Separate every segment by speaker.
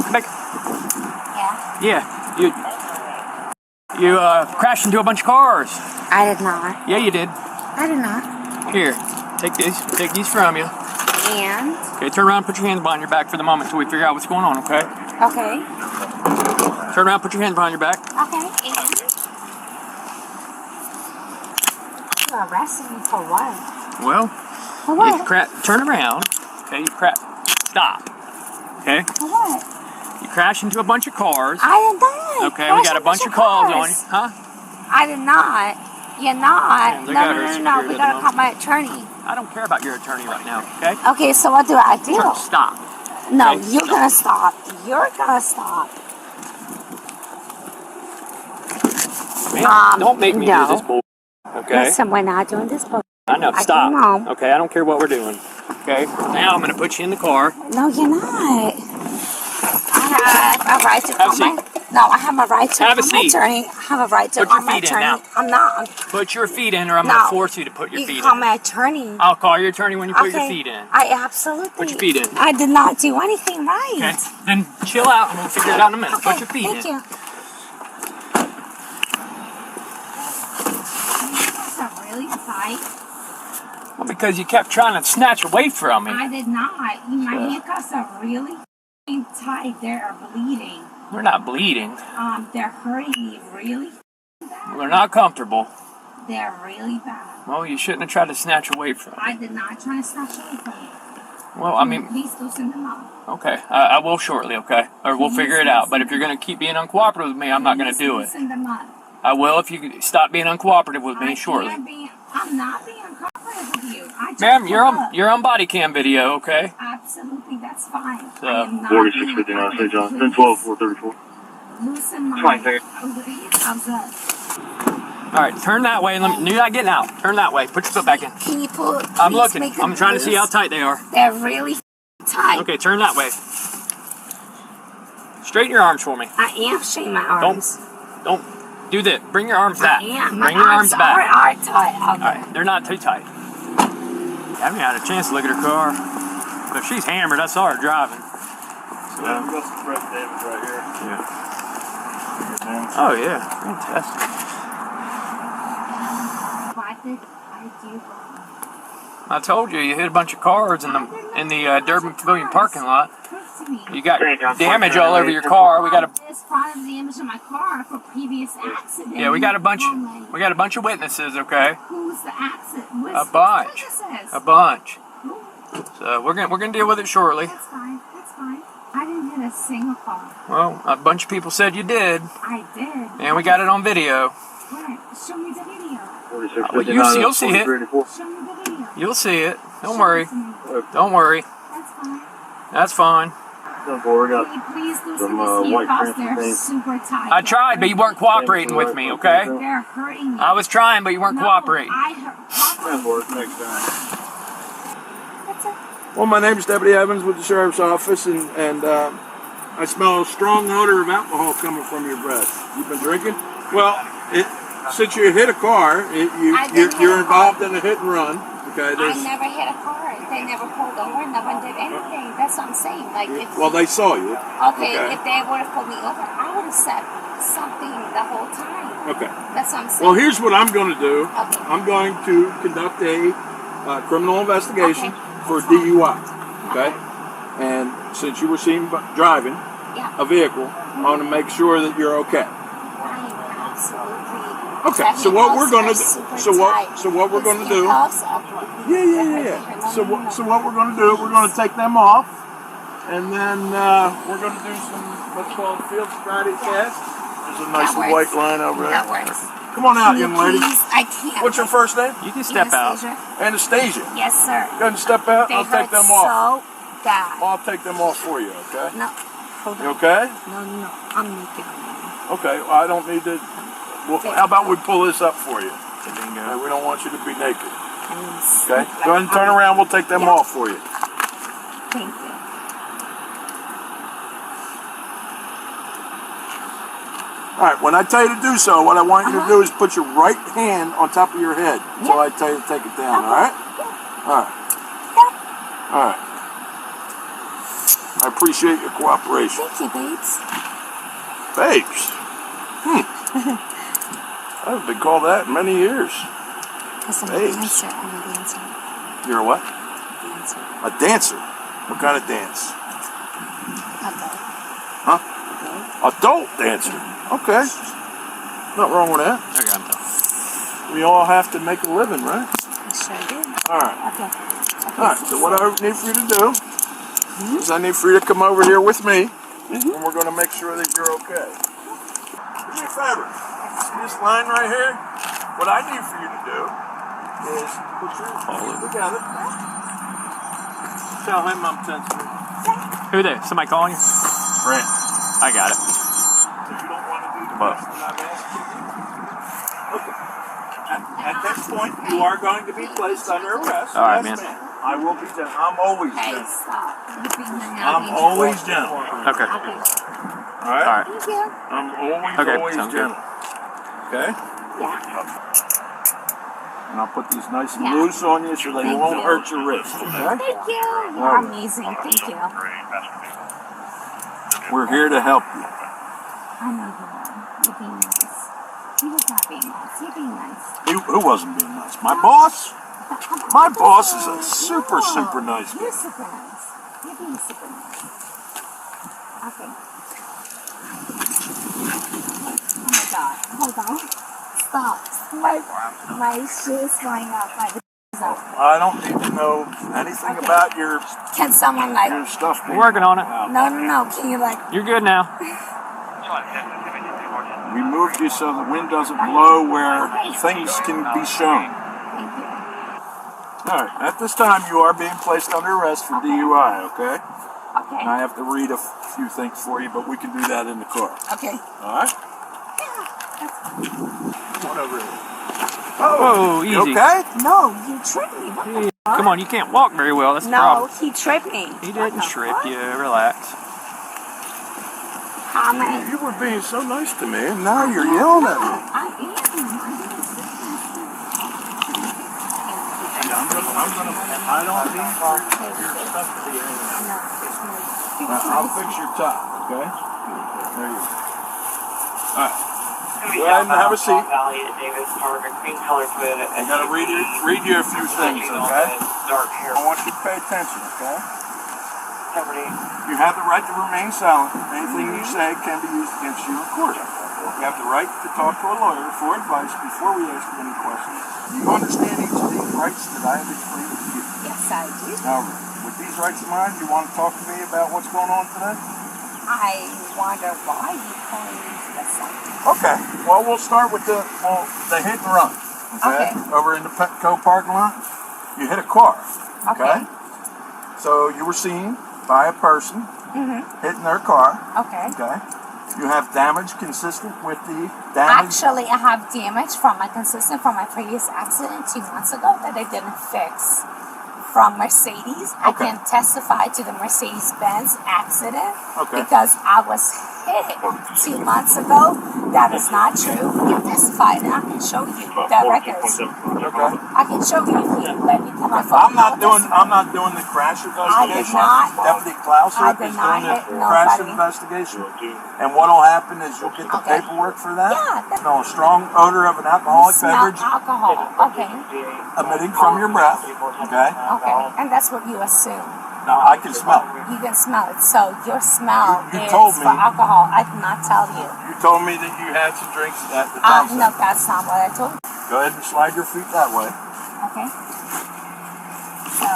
Speaker 1: come back.
Speaker 2: Yeah.
Speaker 1: Yeah. You crashed into a bunch of cars.
Speaker 2: I did not.
Speaker 1: Yeah, you did.
Speaker 2: I did not.
Speaker 1: Here, take these from you.
Speaker 2: And?
Speaker 1: Okay, turn around, put your hands behind your back for the moment until we figure out what's going on, okay?
Speaker 2: Okay.
Speaker 1: Turn around, put your hands behind your back.
Speaker 2: Okay, and? You're arresting me for what?
Speaker 1: Well,
Speaker 2: for what?
Speaker 1: Turn around. Okay, stop. Okay?
Speaker 2: For what?
Speaker 1: You crashed into a bunch of cars.
Speaker 2: I did not.
Speaker 1: Okay, we got a bunch of calls on you. Huh?
Speaker 2: I did not. You're not. No. We gotta call my attorney.
Speaker 1: I don't care about your attorney right now, okay?
Speaker 2: Okay, so what do I do?
Speaker 1: Stop.
Speaker 2: No,
Speaker 1: okay?
Speaker 2: You're gonna stop. You're gonna stop.
Speaker 1: Man, don't make me do this bull. Okay?
Speaker 2: Listen, we're not doing this bull.
Speaker 1: I know. Stop. Okay, I don't care what we're doing. Okay? Now I'm gonna put you in the car.
Speaker 2: No, you're not. I have a right to call my... No, I have a right to call my attorney. I have a right to call my attorney. I'm not.
Speaker 1: Put your feet in, or I'm going to force you to put your feet in.
Speaker 2: You call my attorney.
Speaker 1: I'll call your attorney when you put your feet in.
Speaker 2: I absolutely...
Speaker 1: Put your feet in.
Speaker 2: I did not do anything right.
Speaker 1: Okay, then chill out and we'll figure it out in a minute. Put your feet in.
Speaker 2: Thank you. That's really tight.
Speaker 1: Well, because you kept trying to snatch away from me.
Speaker 2: I did not. My handcuffs are really tight. They're bleeding.
Speaker 1: They're not bleeding.
Speaker 2: They're hurting me really bad.
Speaker 1: They're not comfortable.
Speaker 2: They're really bad.
Speaker 1: Well, you shouldn't have tried to snatch away from me.
Speaker 2: I did not try to snatch away from you.
Speaker 1: Well, I mean...
Speaker 2: Please loosen them up.
Speaker 1: Okay, I will shortly, okay? Or we'll figure it out. But if you're going to keep being uncooperative with me, I'm not going to do it.
Speaker 2: Loosen them up.
Speaker 1: I will if you stop being uncooperative with me shortly.
Speaker 2: I'm not being uncooperative with you.
Speaker 1: Ma'am, you're on body cam video, okay?
Speaker 2: Absolutely, that's fine.
Speaker 1: So,
Speaker 3: 4659, St. John, 1012, 434.
Speaker 2: Loosen my... How's that?
Speaker 1: Alright, turn that way. You're not getting out. Turn that way. Put your foot back in.
Speaker 2: Can you pull...
Speaker 1: I'm looking. I'm trying to see how tight they are.
Speaker 2: They're really tight.
Speaker 1: Okay, turn that way. Straighten your arms for me.
Speaker 2: I am straightening my arms.
Speaker 1: Don't do that. Bring your arms back.
Speaker 2: I am.
Speaker 1: Bring your arms back.
Speaker 2: Are tight. Okay.
Speaker 1: Alright, they're not too tight. I haven't had a chance to look at her car. But if she's hammered, I saw her driving. So,
Speaker 3: yeah, we got some breath damage right here.
Speaker 1: Yeah. Oh, yeah. Fantastic.
Speaker 2: What did I do wrong?
Speaker 1: I told you hit a bunch of cars in the Durban Pavilion parking lot. You got damage all over your car. We got a
Speaker 2: damage on my car for previous accident.
Speaker 1: Yeah, we got a bunch of witnesses, okay?
Speaker 2: Who's the accident?
Speaker 1: A bunch. A bunch. So we're gonna deal with it shortly.
Speaker 2: That's fine. That's fine. I didn't hit a single car.
Speaker 1: Well, a bunch of people said you did.
Speaker 2: I did.
Speaker 1: And we got it on video.
Speaker 2: Where? Show me the video.
Speaker 1: You'll see it.
Speaker 2: Show me the video.
Speaker 1: You'll see it. Don't worry. Don't worry.
Speaker 2: That's fine.
Speaker 1: That's fine.
Speaker 2: Please loosen these handcuffs. They're super tight.
Speaker 1: I tried, but you weren't cooperating with me, okay?
Speaker 2: They're hurting me.
Speaker 1: I was trying, but you weren't cooperating.
Speaker 4: Well, my name is Deputy Evans with the Sheriff's Office, and I smell a strong odor of alcohol coming from your breath. You've been drinking? Well, since you hit a car, you're involved in a hit and run. Okay,
Speaker 2: I never hit a car. They never pulled over. No one did anything. That's what I'm saying. Like,
Speaker 4: well, they saw you.
Speaker 2: Okay, if they would have pulled me over, I would have said something the whole time.
Speaker 4: Okay.
Speaker 2: That's what I'm saying.
Speaker 4: Well, here's what I'm going to do.
Speaker 2: Okay.
Speaker 4: I'm going to conduct a criminal investigation for DUI. Okay? And since you were seen driving a vehicle, I want to make sure that you're okay. Okay, so what we're going to do? So what we're going to do? Yeah. So what we're going to do? We're going to take them off, and then we're going to do some what's called field sobriety test. There's a nice white line over there.
Speaker 2: That works.
Speaker 4: Come on out, young lady.
Speaker 2: I can't.
Speaker 4: What's your first name?
Speaker 1: You can step out.
Speaker 4: Anastasia.
Speaker 2: Yes, sir.
Speaker 4: Go ahead and step out. I'll take them off.
Speaker 2: So bad.
Speaker 4: I'll take them off for you. Okay.
Speaker 2: No. Hold on.
Speaker 4: You okay?
Speaker 2: No. I'm naked.
Speaker 4: Okay. Well, I don't need to. Well, how about we pull this up for you? We don't want you to be naked. Okay? Go ahead and turn around. We'll take them off for you.
Speaker 2: Thank you.
Speaker 4: All right. When I tell you to do so, what I want you to do is put your right hand on top of your head until I tell you to take it down. All right? All right. All right. I appreciate your cooperation.
Speaker 2: Thank you, babes.
Speaker 4: Babes? I haven't been called that in many years.
Speaker 2: Because I'm a
Speaker 4: Babes.
Speaker 2: dancer. I'm a dancer.
Speaker 4: You're a what?
Speaker 2: Dancer.
Speaker 4: A dancer? What kind of dance?
Speaker 2: Adult.
Speaker 4: Huh? Adult dancer. Okay. Nothing wrong with that.
Speaker 1: Okay, I'm done.
Speaker 4: We all have to make a living, right?
Speaker 2: I sure do.
Speaker 4: Alright.
Speaker 2: Okay.
Speaker 4: Alright, so what I need for you to do is I need for you to come over here with me, and we're going to make sure that you're okay. Do me a favor. See this line right here? What I need for you to do is put your feet together. Tell him I'm sensitive.
Speaker 1: Who there? Somebody calling you?
Speaker 4: Brent.
Speaker 1: I got it.
Speaker 4: If you don't want to do the question I've asked you. Okay. At this point, you are going to be placed under arrest.
Speaker 1: All right,
Speaker 4: Yes,
Speaker 1: man.
Speaker 4: ma'am. I will be gentle. I'm always
Speaker 2: Hey,
Speaker 4: gentle.
Speaker 2: stop. You're being
Speaker 4: I'm always gentle.
Speaker 1: Okay.
Speaker 2: Okay.
Speaker 4: All right?
Speaker 1: All right.
Speaker 2: Thank you.
Speaker 4: I'm always,
Speaker 1: Okay,
Speaker 4: always
Speaker 1: sounds good.
Speaker 4: gentle. Okay?
Speaker 2: Yeah.
Speaker 4: And I'll put these nice and
Speaker 2: Yeah.
Speaker 4: loose on you so they
Speaker 2: Thank
Speaker 4: won't
Speaker 2: you.
Speaker 4: hurt your wrist. Okay?
Speaker 2: Thank you. You're amazing. Thank you.
Speaker 4: We're here to help you.
Speaker 2: I know you are. You're being nice. He was not being nice. You're being nice.
Speaker 4: Who wasn't being nice? My boss? My boss is a super, super nice guy.
Speaker 2: You're super nice. You're being super nice. Okay. Oh my God. Hold on. Stop. My shoe is flying up. My
Speaker 4: I don't need to know anything about your
Speaker 2: Can someone like...
Speaker 4: stuff.
Speaker 1: We're working on it.
Speaker 2: No. Can you like...
Speaker 1: You're good now.
Speaker 4: We moved you so the wind doesn't blow where things can be shown.
Speaker 2: Thank you.
Speaker 4: All right. At this time, you are being placed under arrest for DUI, okay?
Speaker 2: Okay.
Speaker 4: And I have to read a few things for you, but we can do that in the car.
Speaker 2: Okay.
Speaker 4: All right? Come on over here.
Speaker 1: Oh,
Speaker 4: You
Speaker 1: easy.
Speaker 4: okay?
Speaker 2: No, you tripped me. What the fuck?
Speaker 1: Come on, you can't walk very well. That's the
Speaker 2: No,
Speaker 1: problem.
Speaker 2: he tripped me.
Speaker 1: He
Speaker 2: What
Speaker 1: didn't
Speaker 2: the
Speaker 1: trip
Speaker 2: fuck?
Speaker 1: you. Relax.
Speaker 2: How many?
Speaker 4: You were being so nice to me, and now you're yelling at me.
Speaker 2: I am.
Speaker 4: I don't need your stuff to be hanging out. I'll fix your tie, okay? There you go. All right. Go ahead and have a seat. I gotta read you a few things, okay? I want you to pay attention, okay? You have the right to remain silent. Anything you say can be used against you in court. You have the right to talk to a lawyer for advice before we ask you any questions. Do you understand each of these rights that I have explained to you?
Speaker 2: Yes, I do.
Speaker 4: Now, with these rights of mine, you want to talk to me about what's going on today?
Speaker 2: I wonder why you calling me to the side.
Speaker 4: Okay. Well, we'll start with the hit and run. Okay. Over in the Petco parking lot, you hit a car. Okay. So you were seen by a person hitting their car.
Speaker 2: Okay.
Speaker 4: Okay. You have damage consistent with the damage.
Speaker 2: Actually, I have damage from my previous accident 2 months ago that I didn't fix. From Mercedes. I can testify to the Mercedes-Benz accident because I was hit 2 months ago. That is not true. You can testify and I can show you the records.
Speaker 4: Okay.
Speaker 2: I can show you if you let me come my
Speaker 4: I'm
Speaker 2: phone.
Speaker 4: not doing the crash investigation.
Speaker 2: not.
Speaker 4: Deputy Klauser
Speaker 2: I did
Speaker 4: is
Speaker 2: not
Speaker 4: doing
Speaker 2: hit
Speaker 4: the crash
Speaker 2: nobody.
Speaker 4: investigation. And what'll happen is you'll get the paperwork for that.
Speaker 2: Yeah.
Speaker 4: No, a strong odor of an alcoholic
Speaker 2: Smell
Speaker 4: beverage
Speaker 2: alcohol. Okay.
Speaker 4: emitting from your breath. Okay.
Speaker 2: Okay. And that's what you assume.
Speaker 4: Now I can smell it.
Speaker 2: You can smell it. So your smell
Speaker 4: You
Speaker 2: is
Speaker 4: told me.
Speaker 2: for alcohol. I did not tell you.
Speaker 4: You told me that you had some drinks at the time.
Speaker 2: No, that's not what I told you.
Speaker 4: Go ahead and slide your feet that way.
Speaker 2: Okay. So,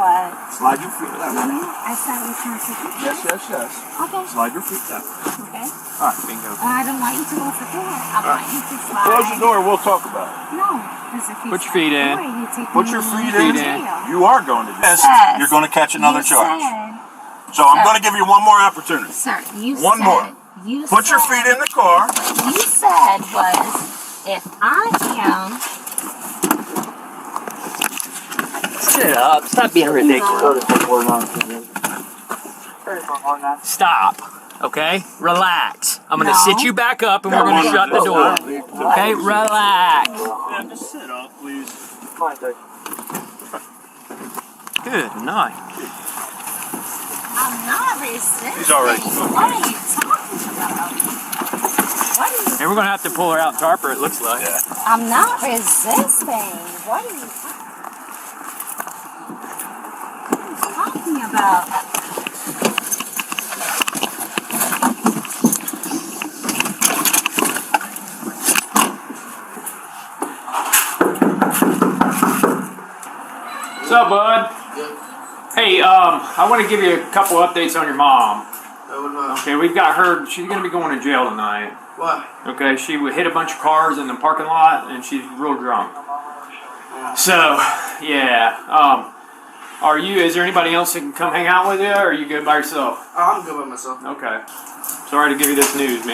Speaker 2: what?
Speaker 4: Slide your feet that way.
Speaker 2: I said we can't take it.
Speaker 4: Yes.
Speaker 2: Okay.
Speaker 4: Slide your feet that way.
Speaker 2: Okay.
Speaker 4: All right.
Speaker 1: Bingo.
Speaker 2: I don't want you to open the door. I want you to slide.
Speaker 4: Close the door. We'll talk about it.
Speaker 2: No. Because if you
Speaker 1: Put your
Speaker 2: slide
Speaker 1: feet
Speaker 2: the
Speaker 1: in.
Speaker 2: door, you take
Speaker 4: Put
Speaker 2: me
Speaker 4: your
Speaker 2: to
Speaker 4: feet
Speaker 2: jail.
Speaker 4: in. You are going to jail.
Speaker 2: Yes.
Speaker 4: You're going to catch another
Speaker 2: You
Speaker 4: charge.
Speaker 2: said,
Speaker 4: So I'm going to give you one more opportunity.
Speaker 2: sir, you
Speaker 4: One
Speaker 2: said.
Speaker 4: more.
Speaker 2: You
Speaker 4: Put your
Speaker 2: said-
Speaker 4: feet in the car.
Speaker 2: You said was, if I am...
Speaker 1: Sit up. Stop being ridiculous. Stop. Okay? Relax. I'm going to sit you back up and we're going to shut the door. Okay? Relax.
Speaker 3: Yeah, just sit up, please.
Speaker 1: Good night.
Speaker 2: I I'm not resisting.
Speaker 4: He's already.
Speaker 2: What are you talking about? What are you?
Speaker 1: And we're gonna have to pull her out and tarp her, it looks like.
Speaker 4: Yeah.
Speaker 2: I'm not resisting. What are you talking about?
Speaker 1: What's up, bud? Hey, I want to give you a couple updates on your mom. Okay, we've got her. She's going to be going to jail tonight.
Speaker 5: Why?
Speaker 1: Okay, she hit a bunch of cars in the parking lot, and she's real drunk. So, yeah. Is there anybody else that can come hang out with you, or are you good by yourself?
Speaker 5: I'm good by myself.
Speaker 1: Okay. Sorry to give you this news, man.